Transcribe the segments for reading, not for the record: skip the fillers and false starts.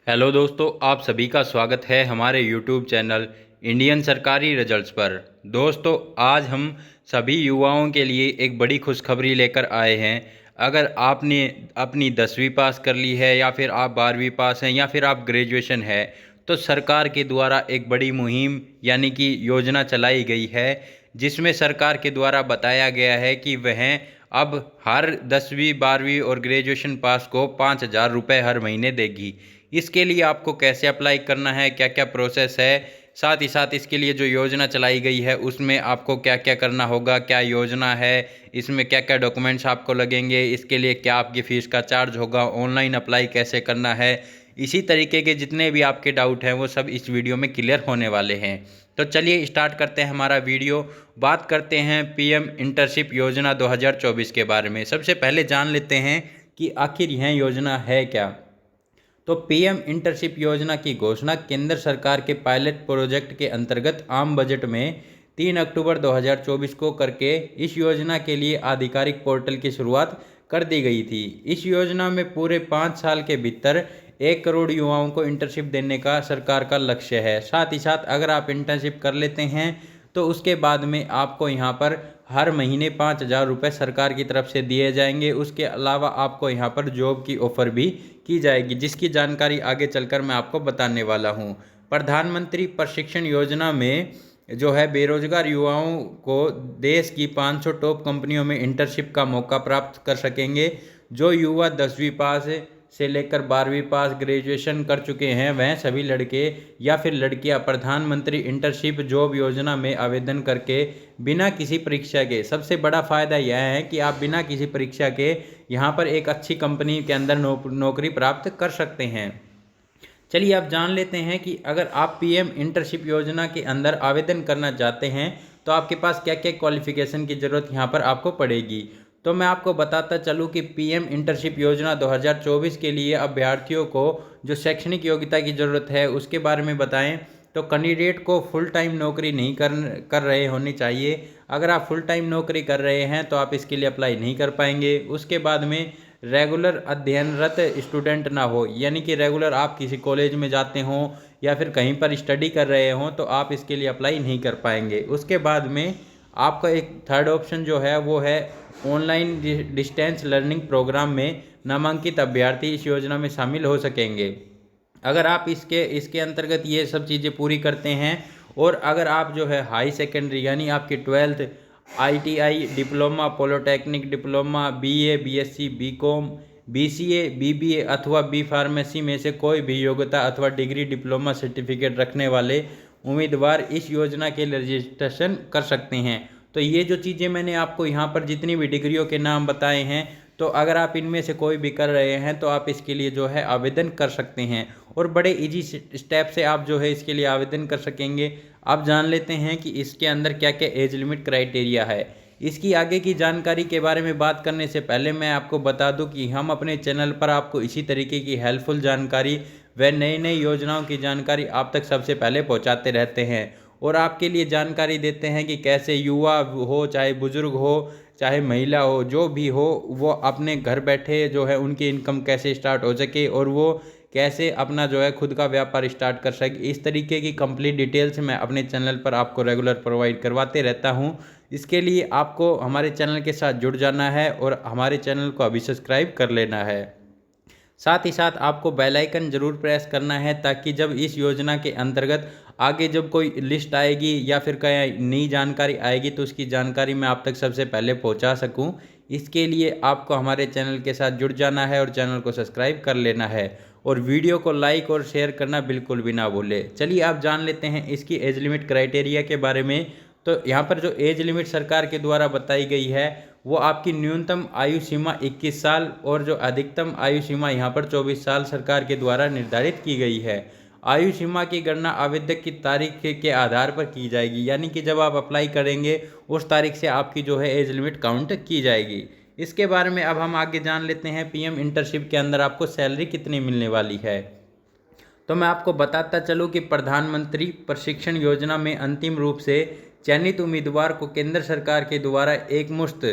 Hello दोस्तों, आप सभी का स्वागत है हमारे यूट्यूब चैनल इंडियन सरकारी रिजल्ट्स पर। दोस्तों, आज हम सभी युवाओं के लिए एक बड़ी खुशखबरी लेकर आए हैं। अगर आपने अपनी 10वीं पास कर ली है या फिर आप 12वीं पास हैं या फिर आप ग्रेजुएशन है, तो सरकार के द्वारा एक बड़ी मुहिम यानी कि योजना चलाई गई है, जिसमें सरकार के द्वारा बताया गया है कि वह अब हर 10वीं 12वीं और ग्रेजुएशन पास को 5,000 रुपये हर महीने देगी। इसके लिए आपको कैसे अप्लाई करना है, क्या क्या प्रोसेस है, साथ ही साथ इसके लिए जो योजना चलाई गई है उसमें आपको क्या क्या करना होगा, क्या योजना है, इसमें क्या क्या डॉक्यूमेंट्स आपको लगेंगे, इसके लिए क्या आपकी फ़ीस का चार्ज होगा, ऑनलाइन अप्लाई कैसे करना है, इसी तरीके के जितने भी आपके डाउट हैं वो सब इस वीडियो में क्लियर होने वाले हैं। तो चलिए स्टार्ट करते हैं हमारा वीडियो। बात करते हैं पीएम इंटर्नशिप योजना 2024 के बारे में। सबसे पहले जान लेते हैं कि आखिर यह योजना है क्या। तो पीएम इंटर्नशिप योजना की घोषणा केंद्र सरकार के पायलट प्रोजेक्ट के अंतर्गत आम बजट में 3 अक्टूबर 2024 को करके इस योजना के लिए आधिकारिक पोर्टल की शुरुआत कर दी गई थी। इस योजना में पूरे 5 साल के भीतर 1 करोड़ युवाओं को इंटर्नशिप देने का सरकार का लक्ष्य है। साथ ही साथ अगर आप इंटर्नशिप कर लेते हैं तो उसके बाद में आपको यहाँ पर हर महीने 5,000 रुपये सरकार की तरफ से दिए जाएंगे। उसके अलावा आपको यहाँ पर जॉब की ऑफ़र भी की जाएगी, जिसकी जानकारी आगे चलकर मैं आपको बताने वाला हूँ। प्रधानमंत्री प्रशिक्षण योजना में जो है बेरोजगार युवाओं को देश की 500 टॉप कंपनियों में इंटर्नशिप का मौका प्राप्त कर सकेंगे। जो युवा 10वीं पास से लेकर 12वीं पास ग्रेजुएशन कर चुके हैं वह सभी लड़के या फिर लड़कियां प्रधानमंत्री इंटर्नशिप जॉब योजना में आवेदन करके बिना किसी परीक्षा के, सबसे बड़ा फ़ायदा यह है कि आप बिना किसी परीक्षा के यहाँ पर एक अच्छी कंपनी के अंदर नौकरी प्राप्त कर सकते हैं। चलिए अब जान लेते हैं कि अगर आप पीएम इंटर्नशिप योजना के अंदर आवेदन करना चाहते हैं तो आपके पास क्या क्या क्वालिफिकेशन की ज़रूरत यहाँ पर आपको पड़ेगी। तो मैं आपको बताता चलूँ कि पीएम इंटर्नशिप योजना 2024 के लिए अभ्यर्थियों को जो शैक्षणिक योग्यता की ज़रूरत है उसके बारे में बताएं। तो कैंडिडेट को फुल टाइम नौकरी नहीं कर रहे होनी चाहिए। अगर आप फुल टाइम नौकरी कर रहे हैं तो आप इसके लिए अप्लाई नहीं कर पाएंगे। उसके बाद में रेगुलर अध्ययनरत स्टूडेंट ना हो, यानी कि रेगुलर आप किसी कॉलेज में जाते हों या फिर कहीं पर स्टडी कर रहे हों तो आप इसके लिए अप्लाई नहीं कर पाएंगे। उसके बाद में आपका एक थर्ड ऑप्शन जो है वो है ऑनलाइन डिस्टेंस लर्निंग प्रोग्राम में नामांकित अभ्यर्थी इस योजना में शामिल हो सकेंगे। अगर आप इसके अंतर्गत ये सब चीज़ें पूरी करते हैं और अगर आप जो है हाई सेकेंडरी यानी आपकी 12th ITI diploma, polytechnic diploma, BA, BSc, BCom, BCA, BBA अथवा बी फार्मेसी में से कोई भी योग्यता अथवा डिग्री डिप्लोमा सर्टिफिकेट रखने वाले उम्मीदवार इस योजना के लिए रजिस्ट्रेशन कर सकते हैं। तो ये जो चीज़ें मैंने आपको यहाँ पर जितनी भी डिग्रियों के नाम बताए हैं, तो अगर आप इनमें से कोई भी कर रहे हैं तो आप इसके लिए जो है आवेदन कर सकते हैं और बड़े इजी स्टेप से आप जो है इसके लिए आवेदन कर सकेंगे। आप जान लेते हैं कि इसके अंदर क्या क्या एज लिमिट क्राइटेरिया है। इसकी आगे की जानकारी के बारे में बात करने से पहले मैं आपको बता दूं कि हम अपने चैनल पर आपको इसी तरीके की हेल्पफुल जानकारी व नई नई योजनाओं की जानकारी आप तक सबसे पहले पहुंचाते रहते हैं और आपके लिए जानकारी देते हैं कि कैसे युवा हो, चाहे बुजुर्ग हो, चाहे महिला हो, जो भी हो, वो अपने घर बैठे जो है उनकी इनकम कैसे स्टार्ट हो सके और वो कैसे अपना जो है खुद का व्यापार स्टार्ट कर सके। इस तरीके की कंप्लीट डिटेल्स मैं अपने चैनल पर आपको रेगुलर प्रोवाइड करवाते रहता हूँ। इसके लिए आपको हमारे चैनल के साथ जुड़ जाना है और हमारे चैनल को अभी सब्सक्राइब कर लेना है। साथ ही साथ आपको बेल आइकन ज़रूर प्रेस करना है ताकि जब इस योजना के अंतर्गत आगे जब कोई लिस्ट आएगी या फिर कोई नई जानकारी आएगी तो उसकी जानकारी मैं आप तक सबसे पहले पहुंचा सकूं। इसके लिए आपको हमारे चैनल के साथ जुड़ जाना है और चैनल को सब्सक्राइब कर लेना है और वीडियो को लाइक और शेयर करना बिल्कुल भी ना भूलें। चलिए आप जान लेते हैं इसकी एज लिमिट क्राइटेरिया के बारे में। तो यहाँ पर जो एज लिमिट सरकार के द्वारा बताई गई है वो आपकी न्यूनतम आयु सीमा 21 साल और जो अधिकतम आयु सीमा यहाँ पर 24 साल सरकार के द्वारा निर्धारित की गई है। आयु सीमा की गणना आवेदक की तारीख के आधार पर की जाएगी, यानी कि जब आप अप्लाई करेंगे उस तारीख से आपकी जो है एज लिमिट काउंट की जाएगी। इसके बारे में अब हम आगे जान लेते हैं पीएम इंटर्नशिप के अंदर आपको सैलरी कितनी मिलने वाली है। तो मैं आपको बताता चलूँ कि प्रधानमंत्री प्रशिक्षण योजना में अंतिम रूप से चयनित उम्मीदवार को केंद्र सरकार के द्वारा एक मुश्त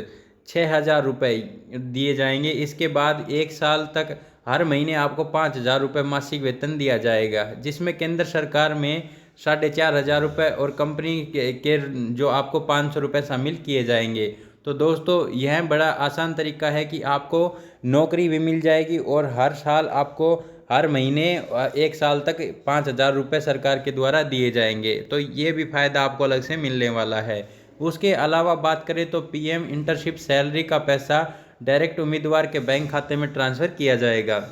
6,000 रुपये दिए जाएंगे। इसके बाद 1 साल तक हर महीने आपको 5,000 रुपये मासिक वेतन दिया जाएगा, जिसमें केंद्र सरकार में 4,500 रुपये और कंपनी के जो आपको 500 रुपये शामिल किए जाएंगे। तो दोस्तों यह बड़ा आसान तरीका है कि आपको नौकरी भी मिल जाएगी और हर साल आपको हर महीने 1 साल तक 5,000 रुपये सरकार के द्वारा दिए जाएंगे। तो ये भी फ़ायदा आपको अलग से मिलने वाला है। उसके अलावा बात करें तो पीएम इंटर्नशिप सैलरी का पैसा डायरेक्ट उम्मीदवार के बैंक खाते में ट्रांसफ़र किया जाएगा।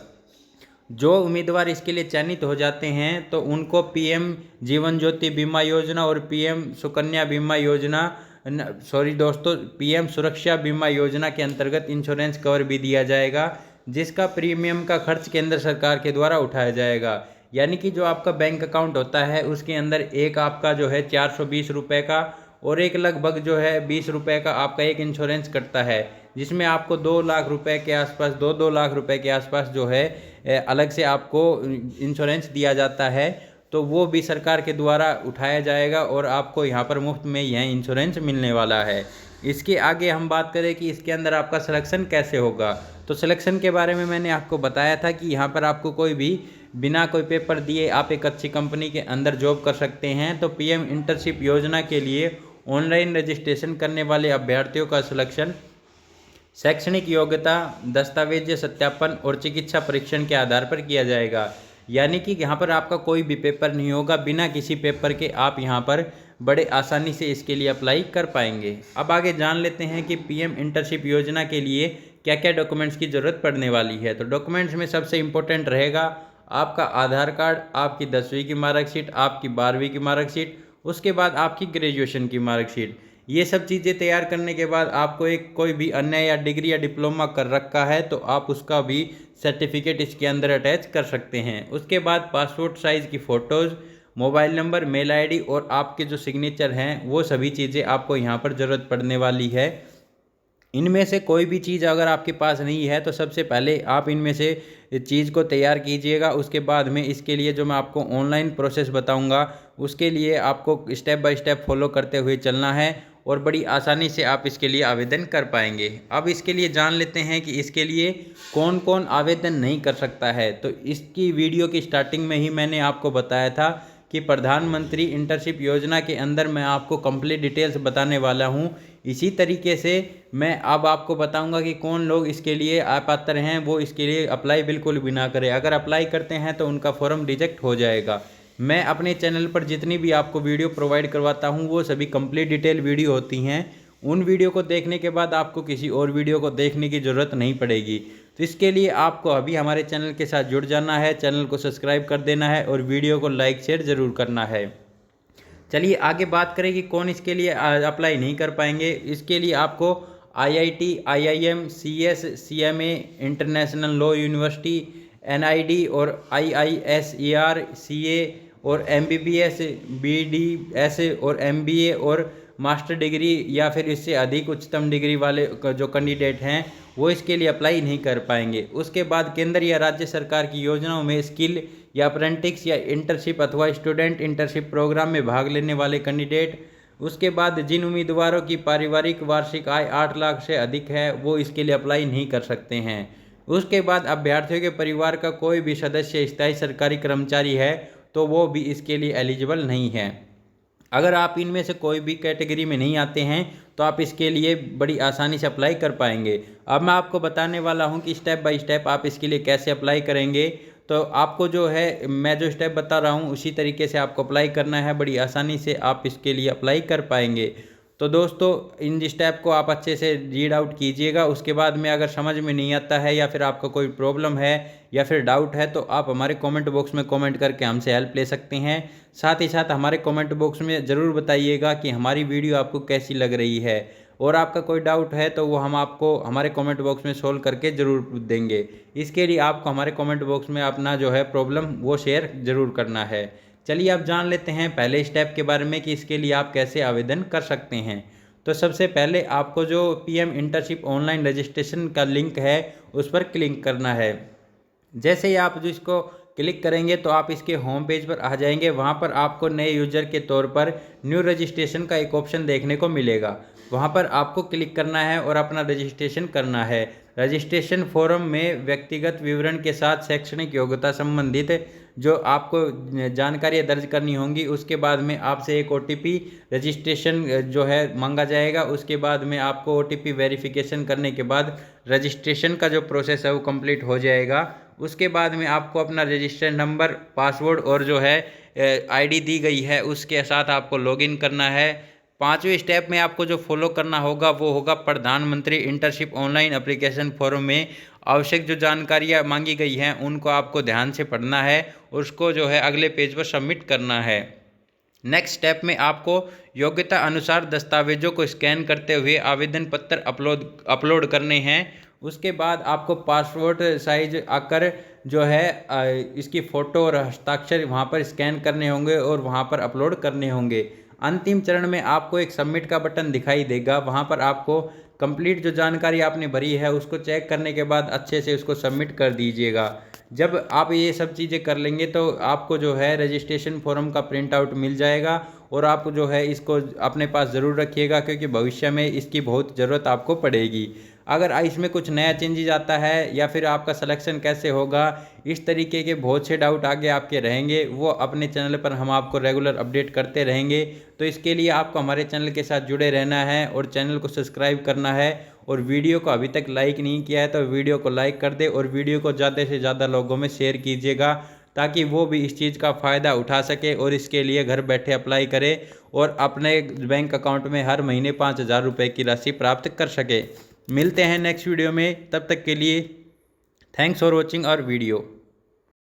जो उम्मीदवार इसके लिए चयनित हो जाते हैं तो उनको पीएम जीवन ज्योति बीमा योजना और पीएम सुकन्या बीमा योजना पीएम सुरक्षा बीमा योजना के अंतर्गत इंश्योरेंस कवर भी दिया जाएगा, जिसका प्रीमियम का खर्च केंद्र सरकार के द्वारा उठाया जाएगा। यानी कि जो आपका बैंक अकाउंट होता है उसके अंदर एक आपका जो है 420 रुपये का और एक लगभग जो है 20 रुपये का आपका एक इंश्योरेंस कटता है, जिसमें आपको 2 लाख रुपए के आसपास 2 लाख रुपए के आसपास जो है अलग से आपको इंश्योरेंस दिया जाता है। तो वो भी सरकार के द्वारा उठाया जाएगा और आपको यहाँ पर मुफ्त में यह इंश्योरेंस मिलने वाला है। इसके आगे हम बात करें कि इसके अंदर आपका सिलेक्शन कैसे होगा, तो सिलेक्शन के बारे में मैंने आपको बताया था कि यहाँ पर आपको कोई भी बिना कोई पेपर दिए आप एक अच्छी कंपनी के अंदर जॉब कर सकते हैं। तो पीएम इंटर्नशिप योजना के लिए ऑनलाइन रजिस्ट्रेशन करने वाले अभ्यर्थियों का सिलेक्शन शैक्षणिक योग्यता, दस्तावेज सत्यापन और चिकित्सा परीक्षण के आधार पर किया जाएगा। यानी कि यहाँ पर आपका कोई भी पेपर नहीं होगा, बिना किसी पेपर के आप यहाँ पर बड़े आसानी से इसके लिए अप्लाई कर पाएंगे। अब आगे जान लेते हैं कि पीएम इंटर्नशिप योजना के लिए क्या क्या डॉक्यूमेंट्स की ज़रूरत पड़ने वाली है। तो डॉक्यूमेंट्स में सबसे इम्पोर्टेंट रहेगा आपका आधार कार्ड, आपकी 10वीं की मार्कशीट, आपकी 12वीं की मार्कशीट, उसके बाद आपकी ग्रेजुएशन की मार्कशीट। ये सब चीज़ें तैयार करने के बाद आपको एक कोई भी अन्य या डिग्री या डिप्लोमा कर रखा है तो आप उसका भी सर्टिफिकेट इसके अंदर अटैच कर सकते हैं। उसके बाद पासपोर्ट साइज़ की photos, mobile number, mail ID और आपके जो सिग्नेचर हैं वो सभी चीज़ें आपको यहाँ पर ज़रूरत पड़ने वाली है। इनमें से कोई भी चीज़ अगर आपके पास नहीं है तो सबसे पहले आप इनमें से चीज़ को तैयार कीजिएगा। उसके बाद में इसके लिए जो मैं आपको ऑनलाइन प्रोसेस बताऊंगा उसके लिए आपको स्टेप बाय स्टेप फॉलो करते हुए चलना है और बड़ी आसानी से आप इसके लिए आवेदन कर पाएंगे। अब इसके लिए जान लेते हैं कि इसके लिए कौन कौन आवेदन नहीं कर सकता है। तो इसकी वीडियो की स्टार्टिंग में ही मैंने आपको बताया था कि प्रधानमंत्री इंटर्नशिप योजना के अंदर मैं आपको कंप्लीट डिटेल्स बताने वाला हूं। इसी तरीके से मैं अब आपको बताऊंगा कि कौन लोग इसके लिए अपात्र हैं, वो इसके लिए अप्लाई बिल्कुल भी ना करें। अगर अप्लाई करते हैं तो उनका फॉर्म रिजेक्ट हो जाएगा। मैं अपने चैनल पर जितनी भी आपको वीडियो प्रोवाइड करवाता हूं वो सभी कंप्लीट डिटेल वीडियो होती हैं। उन वीडियो को देखने के बाद आपको किसी और वीडियो को देखने की ज़रूरत नहीं पड़ेगी। तो इसके लिए आपको अभी हमारे चैनल के साथ जुड़ जाना है, चैनल को सब्सक्राइब कर देना है और वीडियो को लाइक शेयर ज़रूर करना है। चलिए आगे बात करें कि कौन इसके लिए अप्लाई नहीं कर पाएंगे। इसके लिए आपको IIT, IIM, CS, CMA, international law university, NID और IISER, CA और MBBS, BDS और MBA और मास्टर डिग्री या फिर इससे अधिक उच्चतम डिग्री वाले जो कैंडिडेट हैं वो इसके लिए अप्लाई नहीं कर पाएंगे। उसके बाद केंद्र या राज्य सरकार की योजनाओं में स्किल या अप्रेंटिस या इंटर्नशिप अथवा स्टूडेंट इंटर्नशिप प्रोग्राम में भाग लेने वाले कैंडिडेट। उसके बाद जिन उम्मीदवारों की पारिवारिक वार्षिक आय 8 लाख से अधिक है वो इसके लिए अप्लाई नहीं कर सकते हैं। उसके बाद अभ्यर्थियों के परिवार का कोई भी सदस्य स्थायी सरकारी कर्मचारी है तो वो भी इसके लिए एलिजिबल नहीं है। अगर आप इनमें से कोई भी कैटेगरी में नहीं आते हैं तो आप इसके लिए बड़ी आसानी से अप्लाई कर पाएंगे। अब मैं आपको बताने वाला हूं कि स्टेप बाय स्टेप आप इसके लिए कैसे अप्लाई करेंगे। तो आपको जो है मैं जो स्टेप बता रहा हूं उसी तरीके से आपको अप्लाई करना है, बड़ी आसानी से आप इसके लिए अप्लाई कर पाएंगे। तो दोस्तों इन स्टेप को आप अच्छे से रीड आउट कीजिएगा। उसके बाद में अगर समझ में नहीं आता है या फिर आपका कोई प्रॉब्लम है या फिर डाउट है तो आप हमारे कमेंट बॉक्स में कमेंट करके हमसे हेल्प ले सकते हैं। साथ ही साथ हमारे कमेंट बॉक्स में ज़रूर बताइएगा कि हमारी वीडियो आपको कैसी लग रही है और आपका कोई डाउट है तो वो हम आपको हमारे कमेंट बॉक्स में सोल्व करके ज़रूर देंगे। इसके लिए आपको हमारे कमेंट बॉक्स में अपना जो है प्रॉब्लम वो शेयर ज़रूर करना है। चलिए आप जान लेते हैं पहले स्टेप के बारे में कि इसके लिए आप कैसे आवेदन कर सकते हैं। तो सबसे पहले आपको जो पीएम इंटर्नशिप ऑनलाइन रजिस्ट्रेशन का लिंक है उस पर क्लिक करना है। जैसे ही आप जो इसको क्लिक करेंगे तो आप इसके होम पेज पर आ जाएंगे। वहां पर आपको नए यूजर के तौर पर न्यू रजिस्ट्रेशन का एक ऑप्शन देखने को मिलेगा। वहाँ पर आपको क्लिक करना है और अपना रजिस्ट्रेशन करना है। रजिस्ट्रेशन फॉर्म में व्यक्तिगत विवरण के साथ शैक्षणिक योग्यता संबंधित जो आपको जानकारियाँ दर्ज करनी होंगी, उसके बाद में आपसे एक OTP रजिस्ट्रेशन जो है मांगा जाएगा। उसके बाद में आपको OTP वेरिफिकेशन करने के बाद रजिस्ट्रेशन का जो प्रोसेस है वो कंप्लीट हो जाएगा। उसके बाद में आपको अपना रजिस्ट्रेशन नंबर, पासवर्ड और जो है ID दी गई है उसके साथ आपको लॉगिन करना है। 5वें स्टेप में आपको जो फॉलो करना होगा वो होगा प्रधानमंत्री इंटर्नशिप ऑनलाइन एप्लीकेशन फॉर्म में आवश्यक जो जानकारियाँ मांगी गई हैं उनको आपको ध्यान से पढ़ना है, उसको जो है अगले पेज पर सबमिट करना है। नेक्स्ट स्टेप में आपको योग्यता अनुसार दस्तावेजों को स्कैन करते हुए आवेदन पत्र अपलोड करने हैं। उसके बाद आपको पासपोर्ट साइज आकर जो है इसकी फ़ोटो और हस्ताक्षर वहाँ पर स्कैन करने होंगे और वहाँ पर अपलोड करने होंगे। अंतिम चरण में आपको एक सबमिट का बटन दिखाई देगा, वहाँ पर आपको कंप्लीट जो जानकारी आपने भरी है उसको चेक करने के बाद अच्छे से उसको सबमिट कर दीजिएगा। जब आप ये सब चीज़ें कर लेंगे तो आपको जो है रजिस्ट्रेशन फॉर्म का प्रिंट आउट मिल जाएगा और आप जो है इसको अपने पास ज़रूर रखिएगा, क्योंकि भविष्य में इसकी बहुत ज़रूरत आपको पड़ेगी। अगर इसमें कुछ नया चेंजेज आता है या फिर आपका सिलेक्शन कैसे होगा, इस तरीके के बहुत से डाउट आगे आपके रहेंगे, वो अपने चैनल पर हम आपको रेगुलर अपडेट करते रहेंगे। तो इसके लिए आपको हमारे चैनल के साथ जुड़े रहना है और चैनल को सब्सक्राइब करना है। और वीडियो को अभी तक लाइक नहीं किया है तो वीडियो को लाइक कर दे और वीडियो को ज़्यादा से ज़्यादा लोगों में शेयर कीजिएगा, ताकि वो भी इस चीज़ का फ़ायदा उठा सके और इसके लिए घर बैठे अप्लाई करे और अपने बैंक अकाउंट में हर महीने 5,000 रुपये की राशि प्राप्त कर सके। मिलते हैं नेक्स्ट वीडियो में, तब तक के लिए thanks for watching our video.